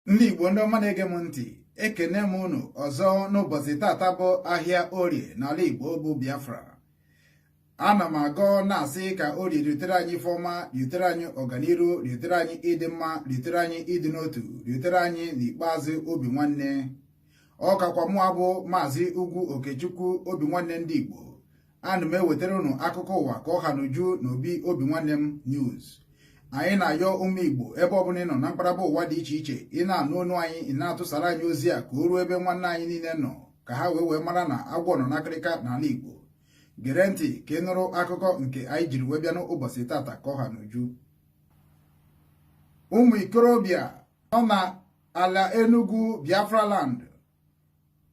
Ndị Igbo ndị ọma na-ege m ntị, ekene m unu ọzọ n'ụbọchị tata bụ ahịa Orie n'ala Igbo bụ Biafra. Ana m agọ na-asị ka Orie ritere anyị ifeọma, ritere anyị ọganiru, ritere anyị ịdị mma, ritere anyị ịdị n'otu, ritere anyị n'ikpeazụ obi nwanne. Ọ kakwa mụ abụ Maazị Ugwu Okechukwu obi nwanne ndị Igbo. Ana m ewetara unu akụkọ ụwa ka ọha n'uju n'obi obi nwanne m news. Anyị na-ayọ ụmụ Igbo ebe ọbụla ị nọ na mkparaba ụwa dị iche iche, ị na-anụ ọnụ anyị, ị na-atụsara anyị ozi a ka o ruo ebe nwanne anyị niile nọ, ka ha wee mara na agwọ nọ n'akịrịka n'ala Igbo. Gere ntị ka ị nụrụ akụkọ nke anyị jiri wee bịa n'ụbọchị tata ka ọha n'uju. Ụmụ ikorobịa nọ na ala Enugu Biafra land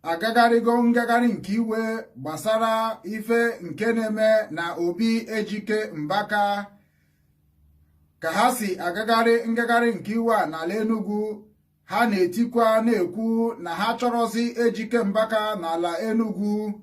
agagharịgo ngagharị nke iwe gbasara ife nke na-eme na Obi Ejike Mbaka. Ka ha si agagharị ngagharị nke iwe a n'ala Enugu, ha na-etikwa na-ekwu na ha chọrọzi Ejike Mbaka n'ala Enugu,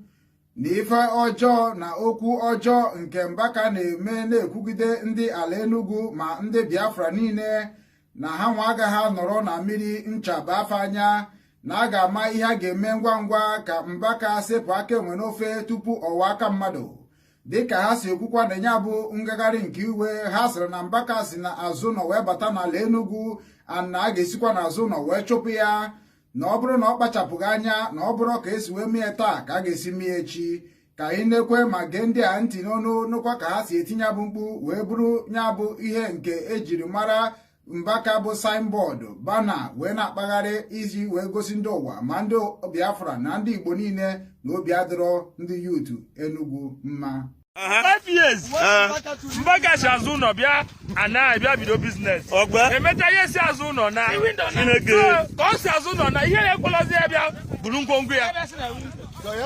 na ife ọjọọ na okwu ọjọọ nke Mbaka na-eme na-ekwugide ndị ala Enugu ma ndị Biafra niile, na ha nwa agaghị anọrọ na mmiri nchaba afọ anya, na a ga-ama ihe a ga-eme ngwa ngwa ka Mbaka sepụ aka enwe n'ofe tupu ọwa aka mmadụ. Dịka ha si ekwukwa na ya bụ ngagharị nke iwe, ha sịrị na Mbaka si na azụ nọ wee bata n'ala Enugu, na a ga-esikwa n'azụ nọ wee chụpụ ya, na ọ bụrụ na ọ kpachapụghị anya, na ọ bụrụ ka esi wee mee taa ka a ga-esi mee echi. Ka anyị na-ekwe ma gee ndị a ntị n'ọnụ nụkwa ka ha si etinye bụ mkpu wee bụrụ ya bụ ihe nke ejiri mara Mbaka bụ signboard bana wee na-akpagharị iji wee gosi ndị ụwa ma ndị Biafra na ndị Igbo niile na obi adịrọ ndị yutu Enugu mma. 5 years Mbaka si azụ ụlọ bịa bịa bido biznes. Emecha ihe si azụ ụlọ na ka ọ si azụ ụlọ na ihe na-ekwelọzi ya bịa buru ngwongwo ya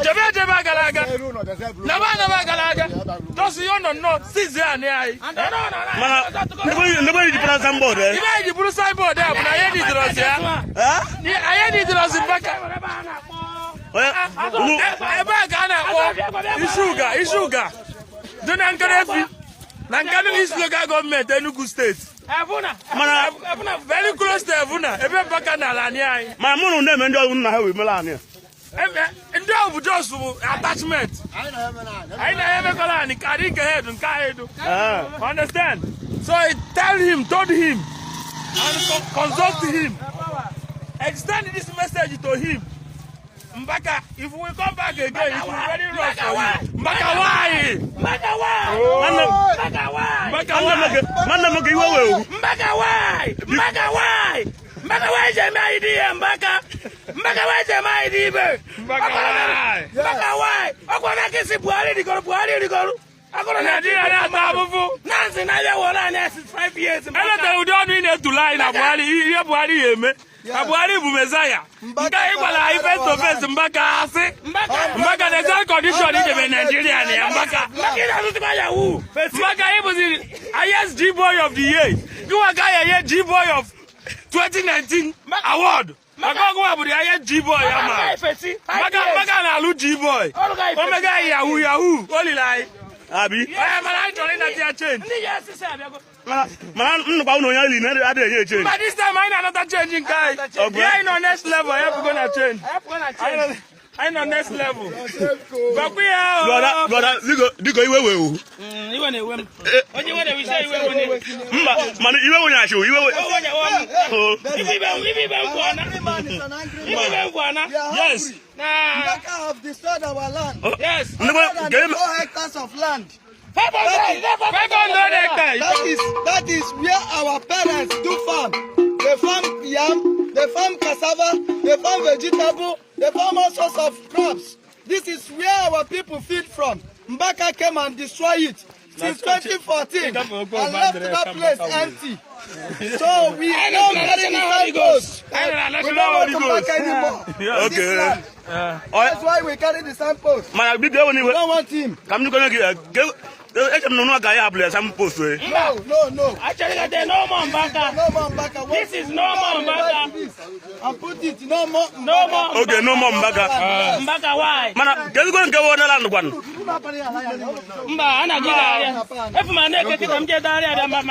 jebe gara aga naba gara aga tosi ihe nọ nnọọ sizi anị anyị ibe anyị ji bụrụ signboard ya bụ na anyị didorozi ya, anyị didorozi Mbaka ebe a ka a na-akpọ Ishuga dị na Nkanefi na Nkanu East Local Government Enugu State, mana very close to Evuna ebe Mbaka n'ala anyị anyị. Ma mụ na ndị ọrụ na ha wee mere anyị ndị ahụ bụ just attachment. Anyị na-emekọrọ anyị karị nke head nke edo. Understand? So I told him and consult him, extend this message to him. Mbaka, if we come back again, it will be very rough for you. Mbaka, why? Mbaka, why? Mbaka, why? Mbaka, why? Mbaka, why? Mbaka, why is my idea? Mbaka, why is my idea? Mbaka, why? Mbaka, why? Akwana kisi Buhari digoro. Akona Nigeria na tabufu. Nansi na ya wala na 5 years. Ele te udo ni ne tulai na Buhari, ihe Buhari yeme. Buhari bụ Mezaya. Nke anyị gwara anyị face to face Mbaka asị. Mbaka na exact condition ijebe Nigeria na ya Mbaka. Mbaka anyị bụzi highest G-boy of the year. Gịnwa ka anyị enye G-boy of 2019 award. Maka ọgwụ bụ highest G-boy ya ma. Mbaka na-alụ G-boy. Omega yahoo olile anyị. Abi. Mana anyị chọrọ ịnata ya change. Mana nnukwu ụlọ onye ili na adịghị enye change. But this time I another change in guy. Yeah, in on next level, I have gonna change. I know next level. But we are brother, digo iwe wewu. Iwe na ewe. Onye we we say iwe woni. Mana iwe woni asho, iwe we. Iwe bana. Yes. Mbaka have destroyed our land. Yes. 4 hectares of land. 500 hectares. That is where our parents do farm. They farm yam, they farm cassava, they farm vegetable, they farm all sorts of crops. This is where our people feed from. Mbaka came and destroyed it since 2014 and left that place empty. So we don't carry the signpost. We don't want to Mbaka anymore. Okay. That's why we carry the signpost. We don't want him. No. Actually, there's no more Mbaka. No more Mbaka. This is no more Mbaka. And put it, no more. Okay, no more Mbaka. Mbaka, why? Mana, get going to go on the land one. Mba, ana gida. If my neck, I'm getting there, I'm not.